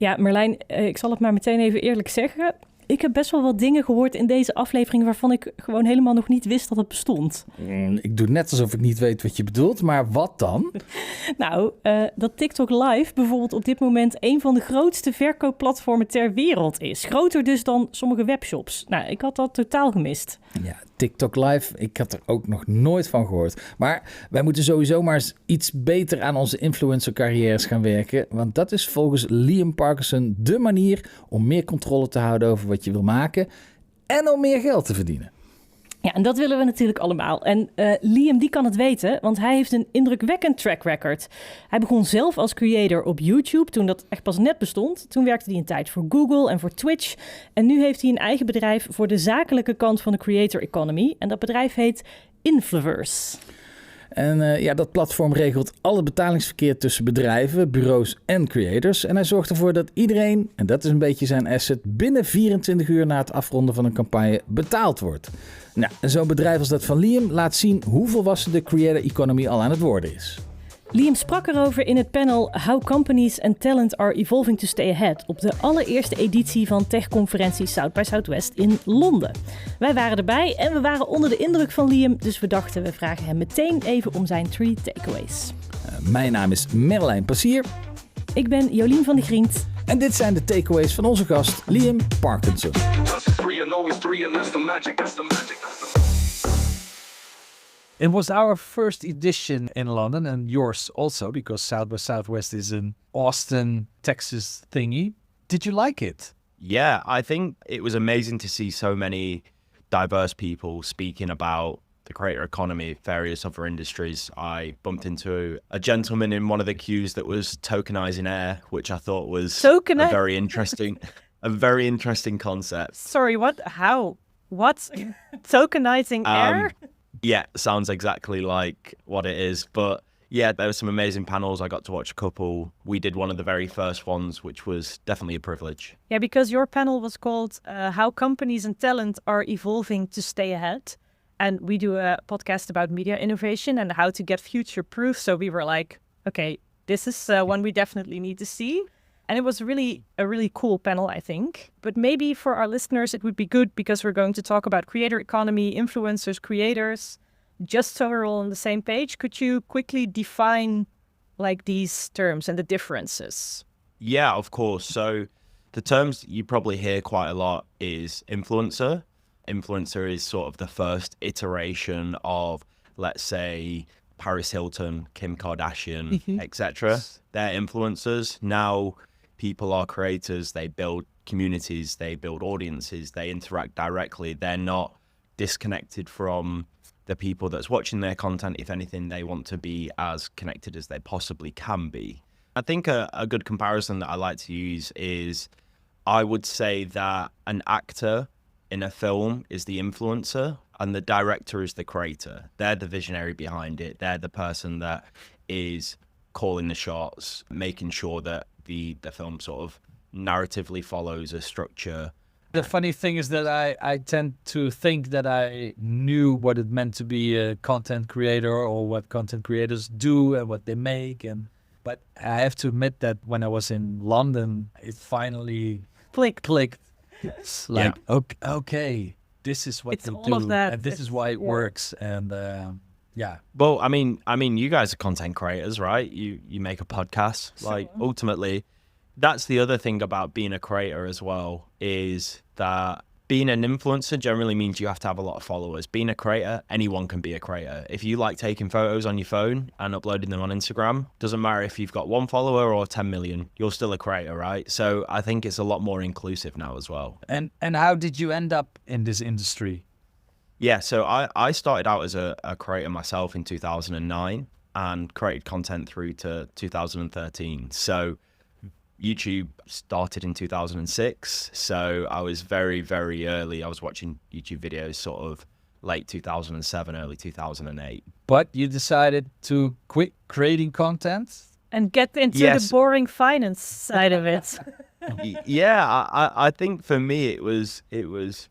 Ja, Merlijn, ik zal het maar meteen even eerlijk zeggen. Ik heb best wel wat dingen gehoord in deze aflevering waarvan ik gewoon helemaal nog niet wist dat het bestond. Ik doe net alsof ik niet weet wat je bedoelt, maar wat dan? Nou, dat TikTok Live bijvoorbeeld op dit moment een van de grootste verkoopplatformen ter wereld is. Groter dus dan sommige webshops. Nou, ik had dat totaal gemist. Ja, TikTok Live, ik had er ook nog nooit van gehoord. Maar wij moeten sowieso maar eens iets beter aan onze influencer-carrières gaan werken. Want dat is volgens Liam Parkinson de manier om meer controle te houden over wat je wil maken en om meer geld te verdienen. Ja, en dat willen we natuurlijk allemaal. En Liam, die kan het weten, want hij heeft een indrukwekkend track record. Hij begon zelf als creator op YouTube, toen dat echt pas net bestond. Toen werkte hij een tijd voor Google en voor Twitch. En nu heeft hij een eigen bedrijf voor de zakelijke kant van de creator economy. En dat bedrijf heet Inflverse. En dat platform regelt alle betalingsverkeer tussen bedrijven, bureaus en creators. En hij zorgt ervoor dat iedereen, en dat is een beetje zijn asset, binnen 24 uur na het afronden van een campagne betaald wordt. Nou, en zo'n bedrijf als dat van Liam laat zien hoe volwassen de creator economy al aan het worden is. Liam sprak erover in het panel How Companies and Talent are Evolving to Stay Ahead op de allereerste editie van techconferentie South by Southwest in Londen. Wij waren erbij en we waren onder de indruk van Liam, dus we dachten we vragen hem meteen even om zijn 3 takeaways. Mijn naam is Merlijn Passier. Ik ben Jolien van de Griend. En dit zijn de takeaways van onze gast Liam Parkinson. It was our first edition in London and yours also, because South by Southwest is an Austin, Texas thingy. Did you like it? Yeah, I think it was amazing to see so many diverse people speaking about the creator economy, various other industries. I bumped into a gentleman in one of the queues that was tokenizing air, which I thought was a very interesting concept. Sorry, what? How? What? Tokenizing air? Yeah, sounds exactly like what it is. But yeah, there were some amazing panels. I got to watch a couple. We did one of the very first ones, which was definitely a privilege. Yeah, because your panel was called How Companies and Talent are Evolving to Stay Ahead. And we do a podcast about media innovation and how to get future-proof. So we were like, okay, this is one we definitely need to see. And it was really a really cool panel, I think. But maybe for our listeners, it would be good because we're going to talk about creator economy, influencers, creators. Just so we're all on the same page, could you quickly define like these terms and the differences? Yeah, of course. So the terms you probably hear quite a lot is influencer. Influencer is sort of the first iteration of, let's say, Paris Hilton, Kim Kardashian, etc. They're influencers. Now people are creators, they build communities, they build audiences, they interact directly. They're not disconnected from the people that's watching their content. If anything, they want to be as connected as they possibly can be. I think a good comparison that I like to use is, I would say that an actor in a film is the influencer and the director is the creator. They're the visionary behind it. They're the person that is calling the shots, making sure that the film sort of narratively follows a structure. The funny thing is that I tend to think that I knew what it meant to be a content creator or what content creators do and what they make. But I have to admit that when I was in London, it finally clicked. It's like, okay, this is what they do, and this is why it works. And yeah. Well, I mean, you guys are content creators, right? You make a podcast. Like, ultimately, that's the other thing about being a creator as well, is that being an influencer generally means you have to have a lot of followers. Being a creator, anyone can be a creator. If you like taking photos on your phone and uploading them on Instagram, doesn't matter if you've got 1 follower or 10 million, you're still a creator, right? So I think it's a lot more inclusive now as well. And how did you end up in this industry? Yeah, so I started out as a creator myself in 2009 and created content through to 2013. So YouTube started in 2006, so I was very, very early. I was watching YouTube videos sort of late 2007, early 2008. But you decided to quit creating content? And get into the boring finance side of it. Yeah, I think for me it was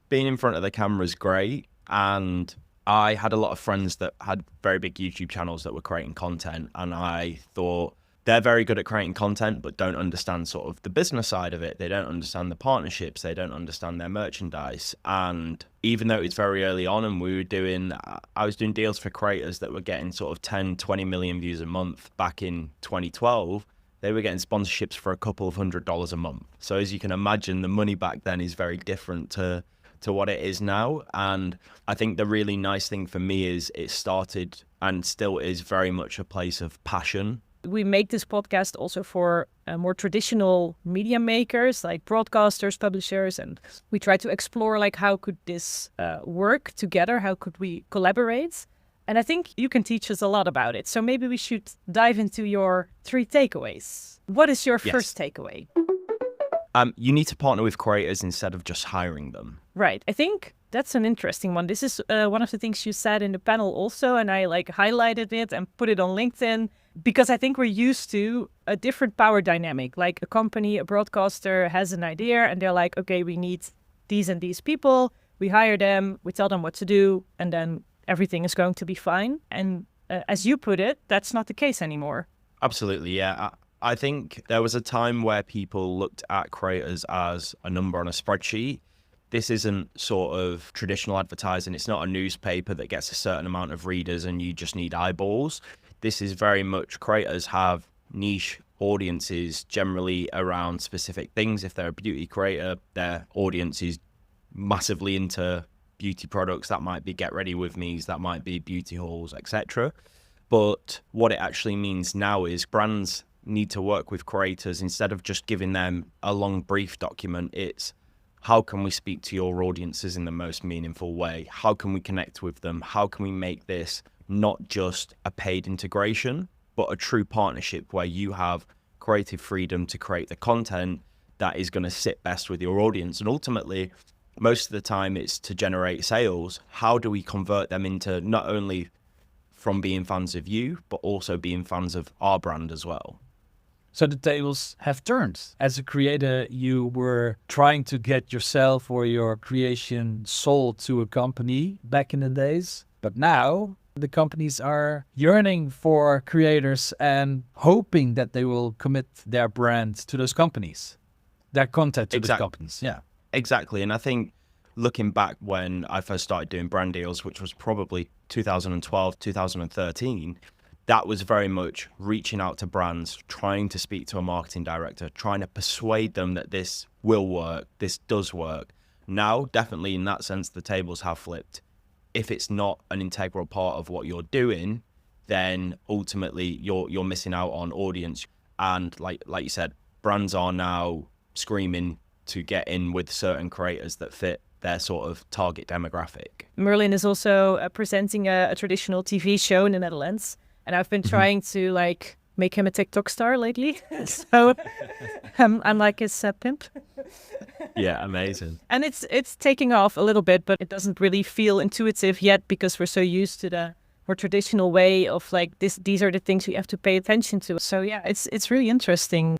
being in front of the camera is great, and I had a lot of friends that had very big YouTube channels that were creating content, and I thought they're very good at creating content, but don't understand sort of the business side of it. They don't understand the partnerships. They don't understand their merchandise. And even though it's very early on and I was doing deals for creators that were getting sort of 10, 20 million views a month back in 2012, they were getting sponsorships for a couple of $100s a month. So as you can imagine, the money back then is very different to what it is now. And I think the really nice thing for me is it started and still is very much a place of passion. We make this podcast also for more traditional media makers like broadcasters, publishers, and we try to explore like how could this work together? How could we collaborate? And I think you can teach us a lot about it. So maybe we should dive into your 3 takeaways. What is your first takeaway? You need to partner with creators instead of just hiring them. Right. I think that's an interesting one. This is one of the things you said in the panel also, and I like highlighted it and put it on LinkedIn because I think we're used to a different power dynamic. Like a company, a broadcaster has an idea and they're like, okay, we need these and these people. We hire them, we tell them what to do, and then everything is going to be fine. And as you put it, that's not the case anymore. Absolutely, yeah. I think there was a time where people looked at creators as a number on a spreadsheet. This isn't sort of traditional advertising. It's not a newspaper that gets a certain amount of readers and you just need eyeballs. This is very much creators have niche audiences generally around specific things. If they're a beauty creator, their audience is massively into beauty products. That might be get ready with me's, that might be beauty hauls, etc. But what it actually means now is brands need to work with creators instead of just giving them a long brief document. It's how can we speak to your audiences in the most meaningful way? How can we connect with them? How can we make this not just a paid integration, but a true partnership where you have creative freedom to create the content that is going to sit best with your audience? And ultimately, most of the time it's to generate sales. How do we convert them into not only from being fans of you, but also being fans of our brand as well? So the tables have turned. As a creator, you were trying to get yourself or your creation sold to a company back in the days. But now the companies are yearning for creators and hoping that they will commit their brand to those companies, their content to those companies. Yeah, exactly. And I think looking back when I first started doing brand deals, which was probably 2012, 2013, that was very much reaching out to brands, trying to speak to a marketing director, trying to persuade them that this will work, this does work. Now, definitely in that sense, the tables have flipped. If it's not an integral part of what you're doing, then ultimately you're missing out on audience. And like you said, brands are now screaming to get in with certain creators that fit their sort of target demographic. Merlijn is also presenting a traditional TV show in the Netherlands. And I've been trying to like make him a TikTok star lately. So I'm like his pimp. Yeah, amazing. And it's taking off a little bit, but it doesn't really feel intuitive yet because we're so used to the more traditional way of like these are the things we have to pay attention to. So yeah, it's really interesting.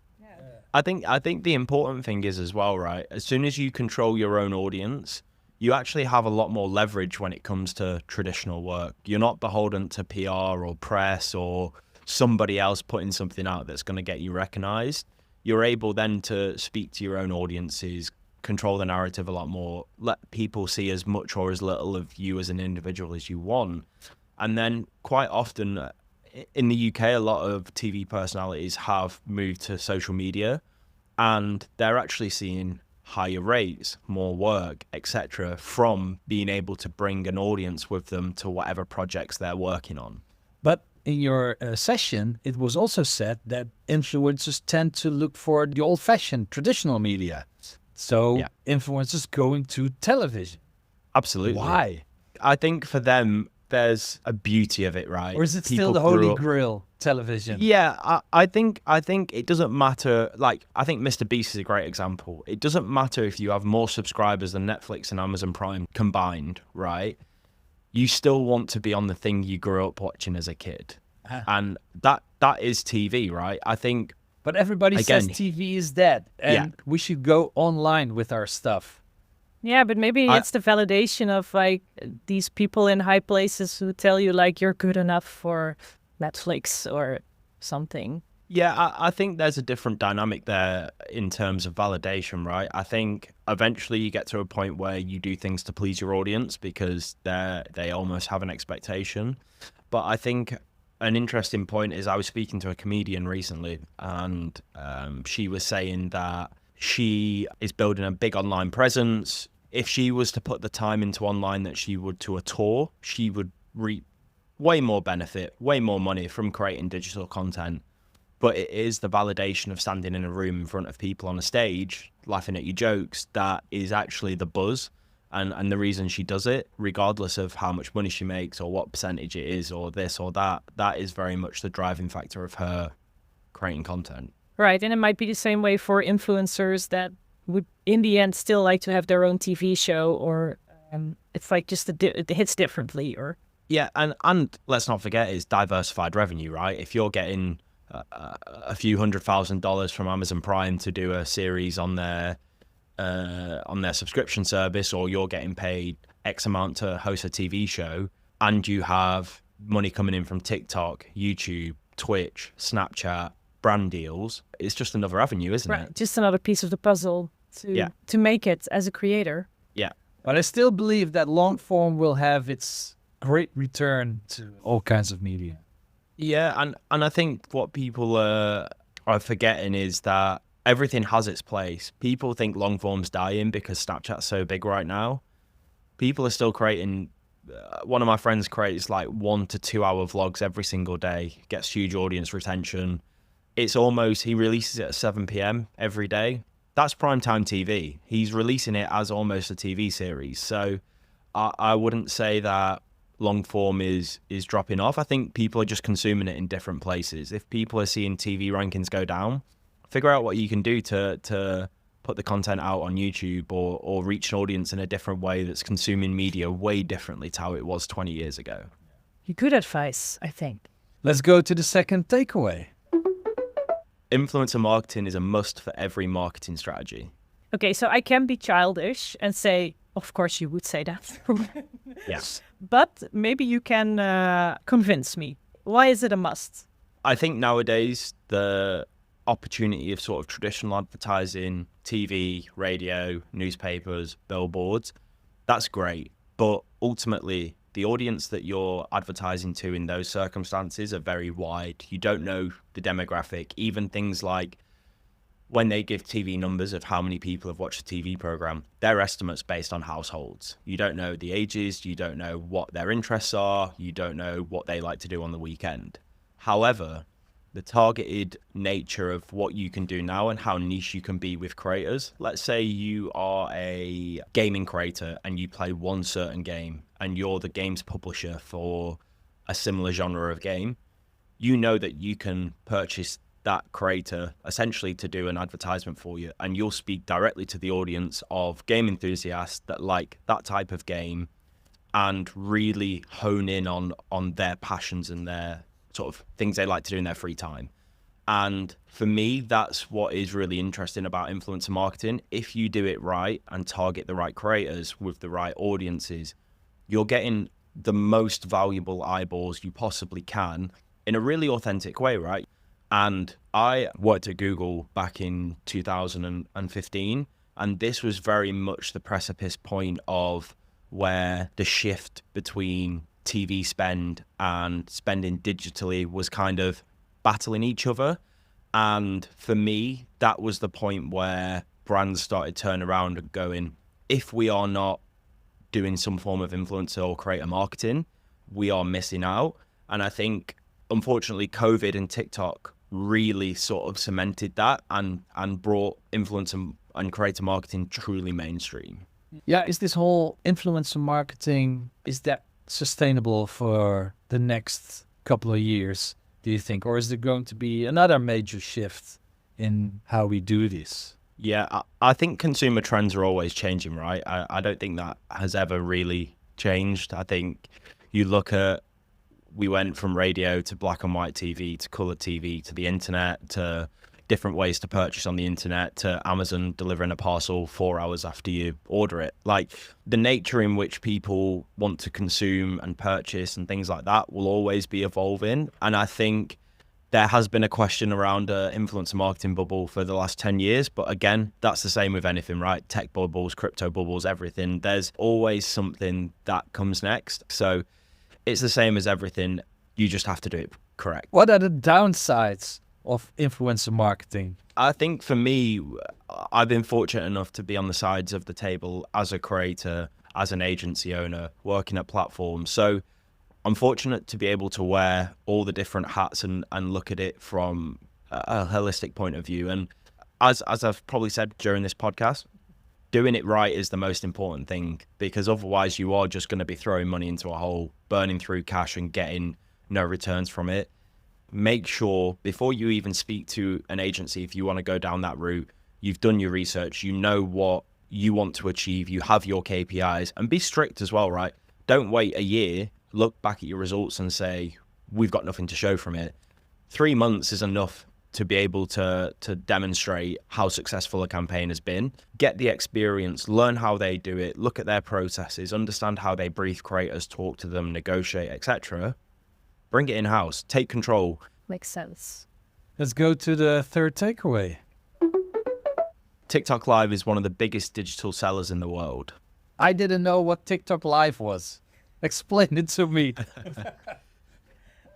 I think the important thing is as well, right? As soon as you control your own audience, you actually have a lot more leverage when it comes to traditional work. You're not beholden to PR or press or somebody else putting something out that's going to get you recognized. You're able then to speak to your own audiences, control the narrative a lot more, let people see as much or as little of you as an individual as you want. And then quite often in the UK, a lot of TV personalities have moved to social media and they're actually seeing higher rates, more work, etc., from being able to bring an audience with them to whatever projects they're working on. But in your session, it was also said that influencers tend to look for the old-fashioned traditional media. So influencers going to television. Absolutely. Why? I think for them, there's a beauty of it, right? Or is it still the holy grail, television? Yeah, I think it doesn't matter. Like, I think Mr. Beast is a great example. It doesn't matter if you have more subscribers than Netflix and Amazon Prime combined, right? You still want to be on the thing you grew up watching as a kid. And that is TV, right? I think... But everybody says TV is dead and we should go online with our stuff. Yeah, but maybe it's the validation of like these people in high places who tell you like you're good enough for Netflix or something. Yeah, I think there's a different dynamic there in terms of validation, right? I think eventually you get to a point where you do things to please your audience because they almost have an expectation. But I think an interesting point is I was speaking to a comedian recently, and she was saying that she is building a big online presence. If she was to put the time into online that she would to a tour, she would reap way more benefit, way more money from creating digital content. But it is the validation of standing in a room in front of people on a stage, laughing at your jokes, that is actually the buzz. And the reason she does it, regardless of how much money she makes or what percentage it is or this or that, that is very much the driving factor of her creating content. Right. And it might be the same way for influencers that would, in the end, still like to have their own TV show, or it's like just it hits differently. Or yeah, and let's not forget, it's diversified revenue, right? If you're getting a few $100,000 from Amazon Prime to do a series on their subscription service, or you're getting paid X amount to host a TV show, and you have money coming in from TikTok, YouTube, Twitch, Snapchat, brand deals, it's just another avenue, isn't it? Just another piece of the puzzle to make it as a creator. Yeah. But I still believe that long form will have its great return to all kinds of media. Yeah, and I think what people are forgetting is that everything has its place. People think long form's dying because Snapchat's so big right now. People are still creating. One of my friends creates like 1 to 2 hour vlogs every single day, gets huge audience retention. It's almost, he releases it at 7 p.m. every day. That's primetime TV. He's releasing it as almost a TV series. So I wouldn't say that long form is dropping off. I think people are just consuming it in different places. If people are seeing TV rankings go down, figure out what you can do to put the content out on YouTube or reach an audience in a different way that's consuming media way differently to how it was 20 years ago. Good advice, I think. Let's go to the second takeaway. Influencer marketing is a must for every marketing strategy. Okay, so I can be childish and say, of course you would say that. Yes. But maybe you can convince me. Why is it a must? I think nowadays the opportunity of sort of traditional advertising, TV, radio, newspapers, billboards, that's great. But ultimately, the audience that you're advertising to in those circumstances are very wide. You don't know the demographic. Even things like when they give TV numbers of how many people have watched a TV program, they're estimates based on households. You don't know the ages, you don't know what their interests are, you don't know what they like to do on the weekend. However, the targeted nature of what you can do now and how niche you can be with creators. Let's say you are a gaming creator and you play one certain game and you're the game's publisher for a similar genre of game. You know that you can purchase that creator essentially to do an advertisement for you, and you'll speak directly to the audience of game enthusiasts that like that type of game and really hone in on their passions and their sort of things they like to do in their free time. And for me, that's what is really interesting about influencer marketing. If you do it right and target the right creators with the right audiences, you're getting the most valuable eyeballs you possibly can in a really authentic way, right? And I worked at Google back in 2015, and this was very much the precipice point of where the shift between TV spend and spending digitally was kind of battling each other. And for me, that was the point where brands started turning around and going, if we are not doing some form of influencer or creator marketing, we are missing out. And I think, unfortunately, COVID and TikTok really sort of cemented that and brought influencer and creator marketing truly mainstream. Yeah, is this whole influencer marketing, is that sustainable for the next couple of years, do you think? Or is there going to be another major shift in how we do this? Yeah, I think consumer trends are always changing, right? I don't think that has ever really changed. I think you look at, we went from radio to black and white TV to color TV to the internet to different ways to purchase on the internet to Amazon delivering a parcel 4 hours after you order it. Like, the nature in which people want to consume and purchase and things like that will always be evolving. And I think There has been a question around influencer marketing bubble for the last 10 years. But again, that's the same with anything, right? Tech bubbles, crypto bubbles, everything. There's always something that comes next. So it's the same as everything. You just have to do it correct. What are the downsides of influencer marketing? I think for me, I've been fortunate enough to be on the sides of the table as a creator, as an agency owner, working at platforms. So I'm fortunate to be able to wear all the different hats and look at it from a holistic point of view. And as I've probably said during this podcast, doing it right is the most important thing, because otherwise you are just going to be throwing money into a hole, burning through cash and getting no returns from it. Make sure before you even speak to an agency, if you want to go down that route, you've done your research, you know what you want to achieve, you have your KPIs, and be strict as well, right? Don't wait a year, look back at your results and say, we've got nothing to show from it. 3 months is enough to be able to demonstrate how successful a campaign has been. Get the experience, learn how they do it, look at their processes, understand how they brief creators, talk to them, negotiate, etc. Bring it in-house, take control. Makes sense. Let's go to the third takeaway. TikTok Live is one of the biggest digital sellers in the world. I didn't know what TikTok Live was. Explain it to me.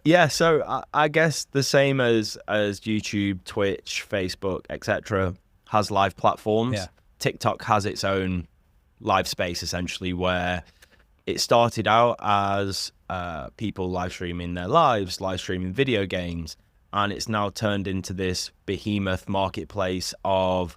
Yeah, so I guess the same as YouTube, Twitch, Facebook, etc. has live platforms. Yeah. TikTok has its own live space, essentially, where it started out as people live streaming their lives, live streaming video games, and it's now turned into this behemoth marketplace of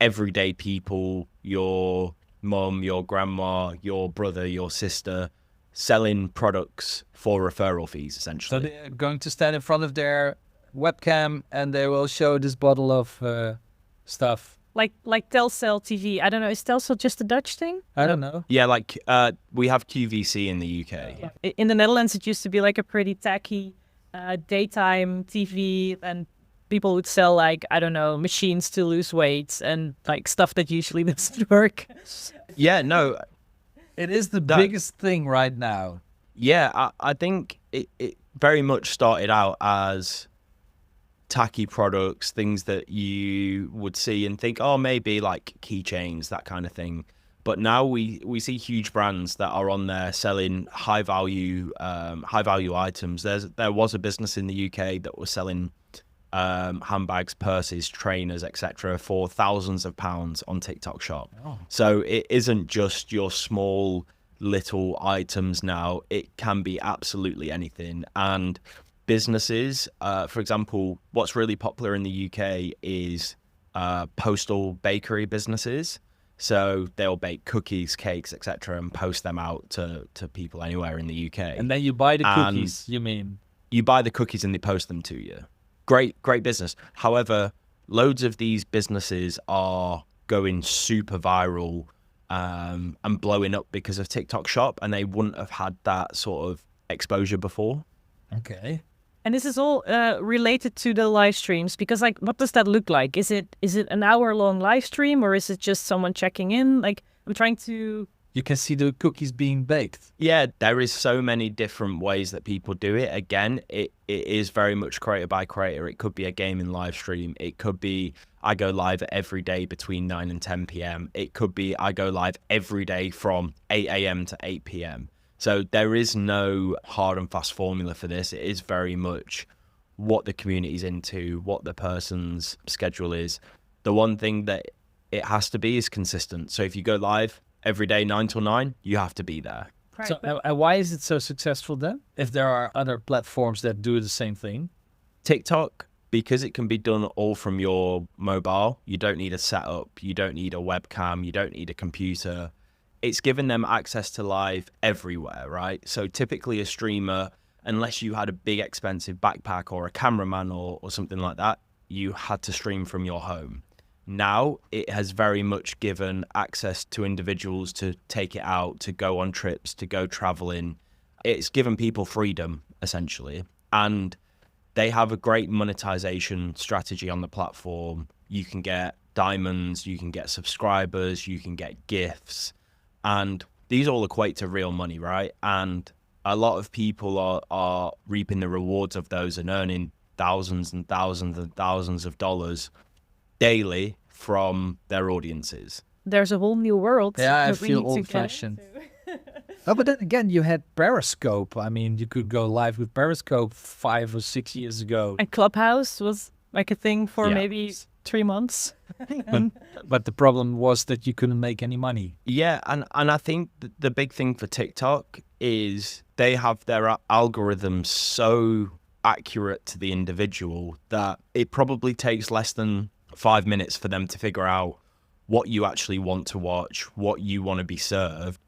everyday people, your mum, your grandma, your brother, your sister, selling products for referral fees, essentially. So they're going to stand in front of their webcam and they will show this bottle of stuff. Like Telcel TV. I don't know. Is Telcel just a Dutch thing? I don't know. Yeah, like we have QVC in the UK. Yeah. In the Netherlands, it used to be like a pretty tacky daytime TV, and people would sell like, I don't know, machines to lose weight and like stuff that usually doesn't work. Yeah, no. It is the biggest thing right now. Yeah, I think it very much started out as tacky products, things that you would see and think, oh, maybe like keychains, that kind of thing. But now we see huge brands that are on there selling high value items. There was a business in the UK that was selling handbags, purses, trainers, etc. for thousands of pounds on TikTok Shop. Oh. So it isn't just your small little items now. It can be absolutely anything. And businesses, for example, what's really popular in the UK is postal bakery businesses. So they'll bake cookies, cakes, etc. and post them out to people anywhere in the UK. And then you buy the cookies, you mean? You buy the cookies and they post them to you. Great business. However, loads of these businesses are going super viral and blowing up because of TikTok Shop, and they wouldn't have had that sort of exposure before. Okay. And this is all related to the live streams, because like, what does that look like? Is it an hour-long live stream, or is it just someone checking in? Like, I'm trying to... You can see the cookies being baked. Yeah, there is so many different ways that people do it. Again, it is very much creator by creator. It could be a gaming live stream. It could be I go live every day between 9 and 10 p.m. It could be I go live every day from 8 a.m. to 8 p.m. So there is no hard and fast formula for this. It is very much what the community's into, what the person's schedule is. The one thing that it has to be is consistent. So if you go live every day 9 till 9, you have to be there. Right. So why is it so successful then? If there are other platforms that do the same thing? TikTok, because it can be done all from your mobile, you don't need a setup, you don't need a webcam, you don't need a computer. It's given them access to live everywhere, right? So typically a streamer, unless you had a big expensive backpack or a cameraman or something like that, you had to stream from your home. Now it has very much given access to individuals to take it out, to go on trips, to go traveling. It's given people freedom, essentially. And they have a great monetization strategy on the platform. You can get diamonds, you can get subscribers, you can get gifts. And these all equate to real money, right? And a lot of people are reaping the rewards of those and earning thousands and thousands and thousands of dollars daily from their audiences. There's a whole new world. Yeah, I that we feel need to get old-fashioned. into. Oh, but then again, you had Periscope. I mean, you could go live with Periscope 5 or 6 years ago. And Clubhouse was like a thing for Yeah. maybe 3 months. But the problem was that you couldn't make any money. Yeah, and I think the big thing for TikTok is they have their algorithms so accurate to the individual that it probably takes less than 5 minutes for them to figure out what you actually want to watch, what you want to be served.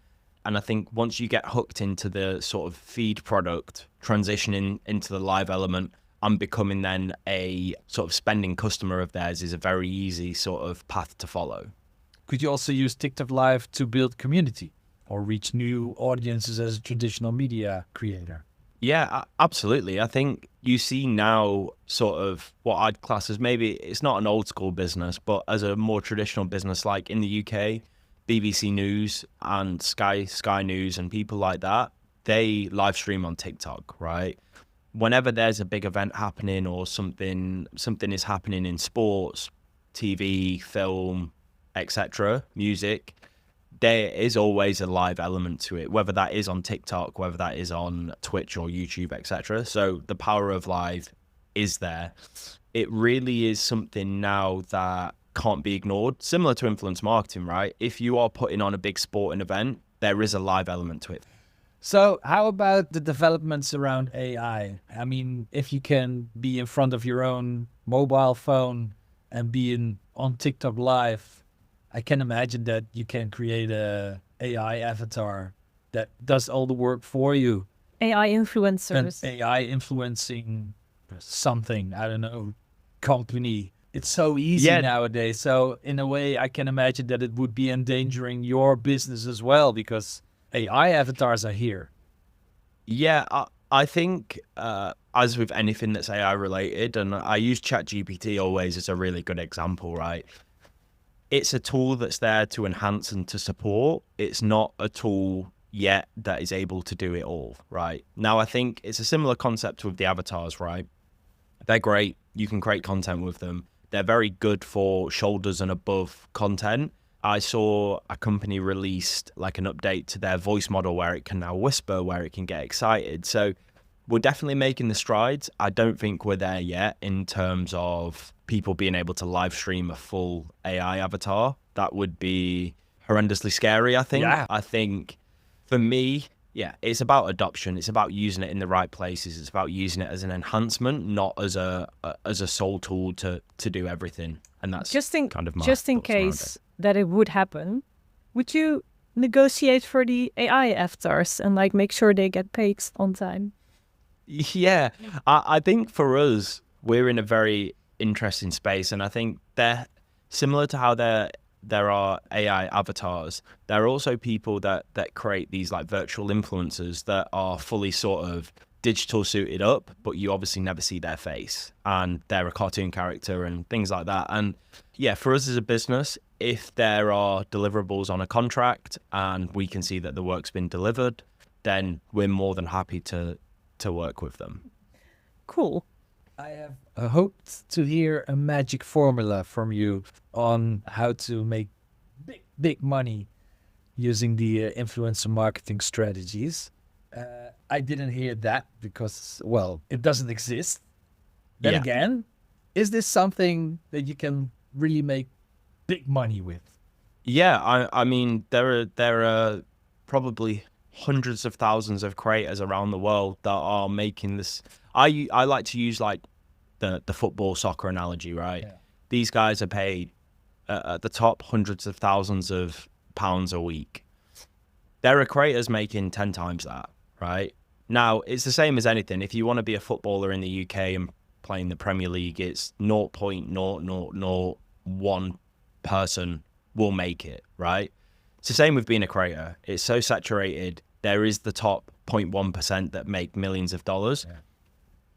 And I think once you get hooked into the sort of feed product, transitioning into the live element and becoming then a sort of spending customer of theirs is a very easy sort of path to follow. Could you also use TikTok Live to build community or reach new audiences as a traditional media creator? Yeah, absolutely. I think you see now sort of what I'd class as maybe it's not an old school business, but as a more traditional business, like in the UK, BBC News and Sky News and people like that, they live stream on TikTok, right? Whenever there's a big event happening or something is happening in sports, TV, film, etc., music, there is always a live element to it, whether that is on TikTok, whether that is on Twitch or YouTube, etc. So the power of live is there. It really is something now that can't be ignored, similar to influence marketing, right? If you are putting on a big sporting event, there is a live element to it. So how about the developments around AI? I mean, if you can be in front of your own mobile phone and be on TikTok Live, I can imagine that you can create a AI avatar that does all the work for you. AI influencers. An AI influencing something, I don't know, company. It's so easy nowadays. So in a way, I can imagine that it would be endangering your business as well because AI avatars are here. Yeah, I think as with anything that's AI related, and I use ChatGPT always as a really good example, right? It's a tool that's there to enhance and to support. It's not a tool yet that is able to do it all, right? Now, I think it's a similar concept with the avatars, right? They're great. You can create content with them. They're very good for shoulders and above content. I saw a company released like an update to their voice model where it can now whisper, where it can get excited. So we're definitely making the strides. I don't think we're there yet in terms of people being able to live stream a full AI avatar. That would be horrendously scary, I think. Yeah. I think for me, yeah, it's about adoption. It's about using it in the right places. It's about using it as an enhancement, not as a sole tool to do everything. And that's just in kind of my just in thoughts around case that it would happen, would you negotiate for the AI avatars and like make sure they get paid on time? Yeah, I think for us, we're in a very interesting space, and I think they're similar to how there are AI avatars. There are also people that create these like virtual influencers that are fully sort of digital suited up, but you obviously never see their face, and they're a cartoon character and things like that. And yeah, for us as a business, if there are deliverables on a contract and we can see that the work's been delivered, then we're more than happy to work with them. Cool. I have hoped to hear a magic formula from you on how to make big money using the influencer marketing strategies. I didn't hear that because, well, it doesn't exist. Then Yeah. again, is this something that you can really make big money with? Yeah, I mean, there are probably hundreds of thousands of creators around the world that are making this. I like to use like the football soccer analogy, right? Yeah. These guys are paid at the top hundreds of thousands of pounds a week. There are creators making 10 times that, right? Now, it's the same as anything. If you want to be a footballer in the UK and play in the Premier League, it's 0.0001 person will make it, right? It's the same with being a creator. It's so saturated. There is the top 0.1% that make millions of dollars. Yeah.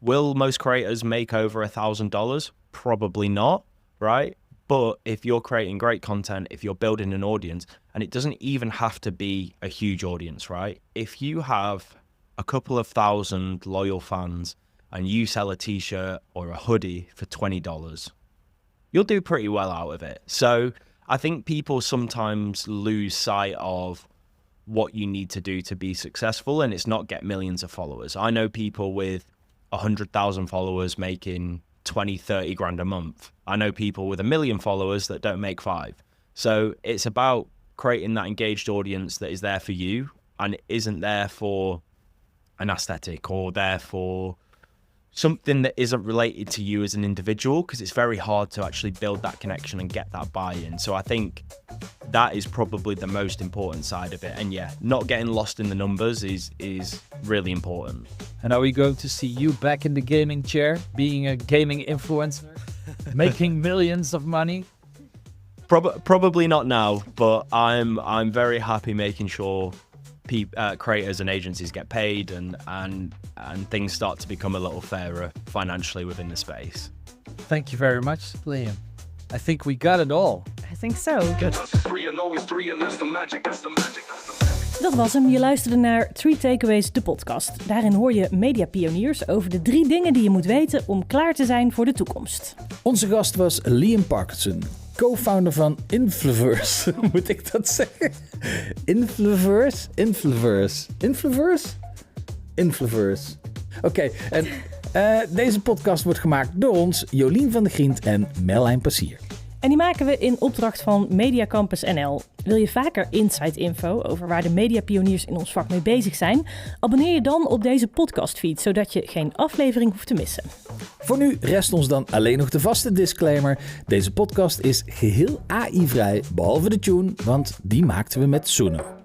Will most creators make over $1,000? Probably not, right? But if you're creating great content, if you're building an audience, and it doesn't even have to be a huge audience, right? If you have a couple of thousand loyal fans and you sell a t-shirt or a hoodie for $20, you'll do pretty well out of it. So I think people sometimes lose sight of what you need to do to be successful, and it's not get millions of followers. I know people with 100,000 followers making 20, 30 grand a month. I know people with 1 million followers that don't make 5. So it's about creating that engaged audience that is there for you and isn't there for an aesthetic or there for something that isn't related to you as an individual, because it's very hard to actually build that connection and get that buy-in. So I think that is probably the most important side of it. And yeah, not getting lost in the numbers is really important. And are we going to see you back in the gaming chair, being a gaming influencer, making millions of money? Probably not now, but I'm very happy making sure creators and agencies get paid and things start to become a little fairer financially within the space. Thank you very much, Liam. I think we got it all. I think so. Good. Dat was hem. Je luisterde naar 3 Takeaways, de podcast. Daarin hoor je mediapioniers over de 3 dingen die je moet weten om klaar te zijn voor de toekomst. Onze gast was Liam Parkinson, co-founder van Inflverse. Moet ik dat zeggen? Inflverse. Oké, en deze podcast wordt gemaakt door ons, Jolien van der Grient en Merlijn Passier. En die maken we in opdracht van Media Campus NL. Wil je vaker inside info over waar de mediapioniers in ons vak mee bezig zijn? Abonneer je dan op deze podcastfeed, zodat je geen aflevering hoeft te missen. Voor nu rest ons dan alleen nog de vaste disclaimer. Deze podcast is geheel AI-vrij, behalve de tune, want die maakten we met Suno.